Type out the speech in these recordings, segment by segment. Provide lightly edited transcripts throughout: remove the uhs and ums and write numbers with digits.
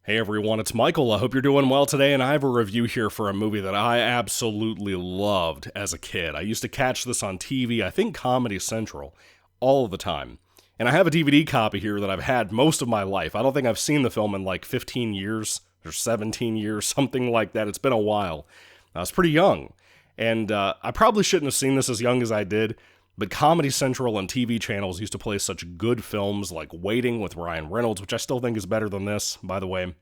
Hey everyone, it's Michael. I hope you're doing well today, and I have a review here for a movie that I absolutely loved as a kid. I used to catch this on TV, I think Comedy Central, all the time. And I have a DVD copy here that I've had most of my life. I don't think I've seen the film in like 15 years or 17 years, something like that. It's been a while. I was pretty young, and I probably shouldn't have seen this as young as I did, but Comedy Central and TV channels used to play such good films like Waiting with Ryan Reynolds, which I still think is better than this, by the way.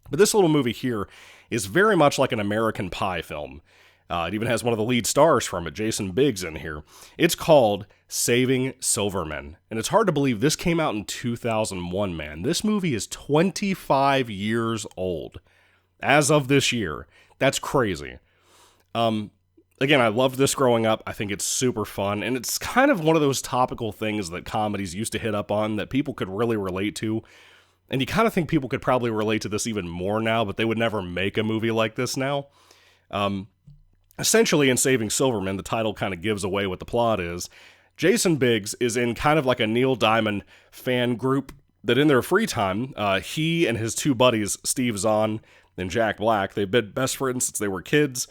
But this little movie here is very much like an American Pie film. It even has one of the lead stars from it, Jason Biggs, in here. It's called Saving Silverman. And it's hard to believe this came out in 2001, man. This movie is 25 years old as of this year. That's crazy. Again, I loved this growing up. I think it's super fun, and it's kind of one of those topical things that comedies used to hit up on that people could really relate to. And you kind of think people could probably relate to this even more now, but they would never make a movie like this now. Essentially, in Saving Silverman, the title kind of gives away what the plot is. Jason Biggs is in kind of like a Neil Diamond fan group that in their free time, he and his two buddies, Steve Zahn and Jack Black, they've been best friends since they were kids.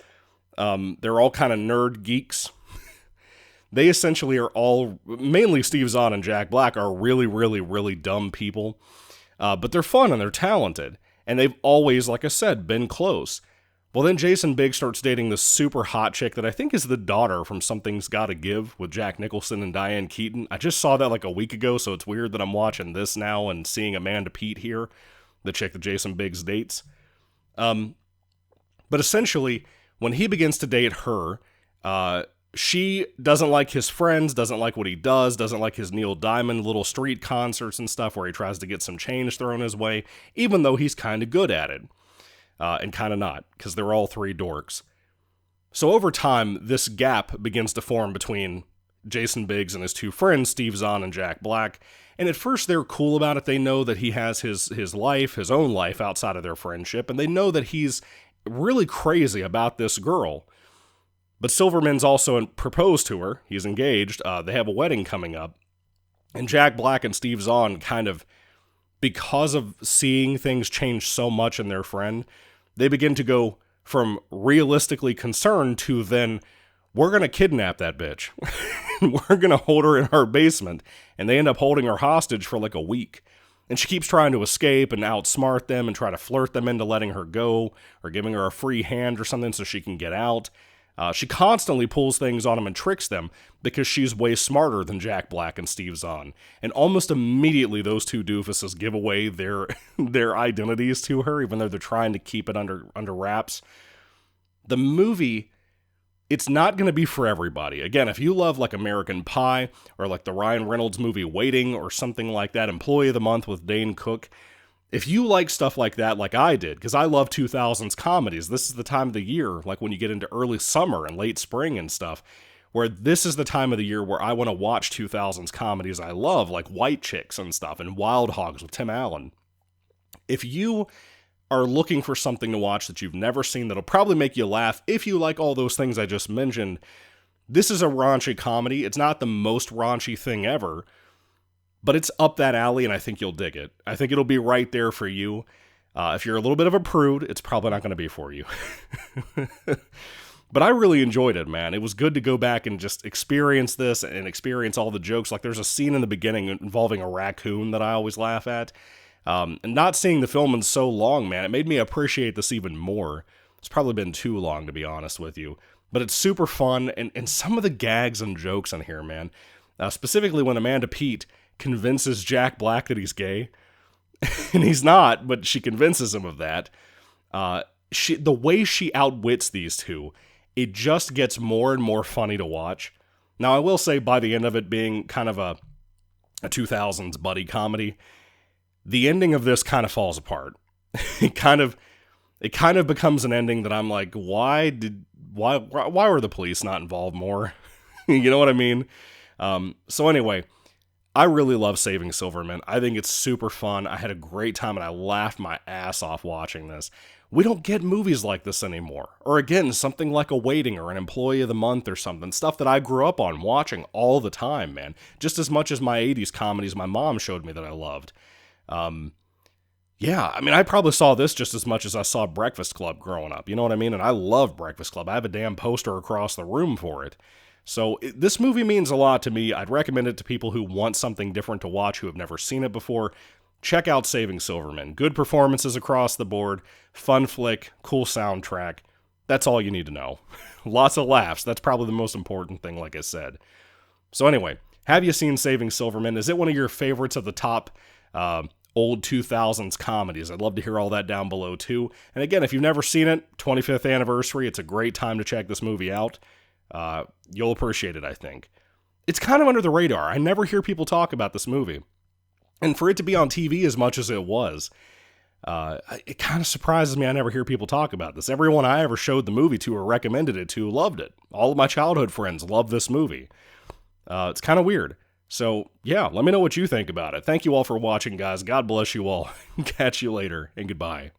They're all kind of nerd geeks. They essentially are all, mainly Steve Zahn and Jack Black, are really, really, really dumb people. But they're fun and they're talented. And they've always, like I said, been close. Well, then Jason Biggs starts dating this super hot chick that I think is the daughter from Something's Gotta Give with Jack Nicholson and Diane Keaton. I just saw that like a week ago, so it's weird that I'm watching this now and seeing Amanda Peet here, the chick that Jason Biggs dates. But essentially, when he begins to date her, she doesn't like his friends, doesn't like what he doesn't like his Neil Diamond little street concerts and stuff where he tries to get some change thrown his way, even though he's kind of good at it. And kind of not, because they're all three dorks. So over time, this gap begins to form between Jason Biggs and his two friends, Steve Zahn and Jack Black. And at first they're cool about it. They know that he has his life, his own life outside of their friendship, and they know that he's really crazy about this girl. But Silverman's also proposed to her. He's engaged. They have a wedding coming up. And Jack Black and Steve Zahn kind of, because of seeing things change so much in their friend, they begin to go from realistically concerned to then, we're going to kidnap that bitch. We're going to hold her in our basement. And they end up holding her hostage for like a week. And she keeps trying to escape and outsmart them and try to flirt them into letting her go or giving her a free hand or something so she can get out. She constantly pulls things on them and tricks them because she's way smarter than Jack Black and Steve Zahn. And almost immediately those two doofuses give away their identities to her, even though they're trying to keep it under wraps. The movie, it's not going to be for everybody. Again, if you love like American Pie or like the Ryan Reynolds movie Waiting or something like that, Employee of the Month with Dane Cook, if you like stuff like that, like I did, because I love 2000s comedies, this is the time of the year, like when you get into early summer and late spring and stuff, where this is the time of the year where I want to watch 2000s comedies I love, like White Chicks and stuff, and Wild Hogs with Tim Allen. If you are looking for something to watch that you've never seen that'll probably make you laugh, if you like all those things I just mentioned, this is a raunchy comedy. It's not the most raunchy thing ever, but it's up that alley, and I think you'll dig it. I think it'll be right there for you. If you're a little bit of a prude, it's probably not going to be for you. But I really enjoyed it, man. It was good to go back and just experience this and experience all the jokes. Like, there's a scene in the beginning involving a raccoon that I always laugh at. And not seeing the film in so long, man, it made me appreciate this even more. It's probably been too long, to be honest with you. But it's super fun, and some of the gags and jokes in here, man. Specifically when Amanda Peet convinces Jack Black that he's gay, and he's not, but she convinces him of that. The way she outwits these two, it just gets more and more funny to watch. Now, I will say, by the end of it being kind of a 2000s buddy comedy, the ending of this kind of falls apart. It kind of becomes an ending that I'm like, why were the police not involved more? You know what I mean? So anyway, I really love Saving Silverman. I think it's super fun. I had a great time and I laughed my ass off watching this. We don't get movies like this anymore. Or again, something like a Waiting or an Employee of the Month or something. Stuff that I grew up on watching all the time, man. Just as much as my 80s comedies my mom showed me that I loved. Yeah, I mean, I probably saw this just as much as I saw Breakfast Club growing up. You know what I mean? And I love Breakfast Club. I have a damn poster across the room for it. So this movie means a lot to me. I'd recommend it to people who want something different to watch, who have never seen it before. Check out Saving Silverman. Good performances across the board, fun flick, cool soundtrack. That's all you need to know. Lots of laughs. That's probably the most important thing, like I said. So anyway, have you seen Saving Silverman? Is it one of your favorites of the top old 2000s comedies? I'd love to hear all that down below too. And again, if you've never seen it, 25th anniversary, it's a great time to check this movie out. You'll appreciate it, I think. It's kind of under the radar. I never hear people talk about this movie. And for it to be on TV as much as it was, it kind of surprises me I never hear people talk about this. Everyone I ever showed the movie to or recommended it to loved it. All of my childhood friends love this movie. It's kind of weird. So, yeah, let me know what you think about it. Thank you all for watching, guys. God bless you all. Catch you later, and goodbye.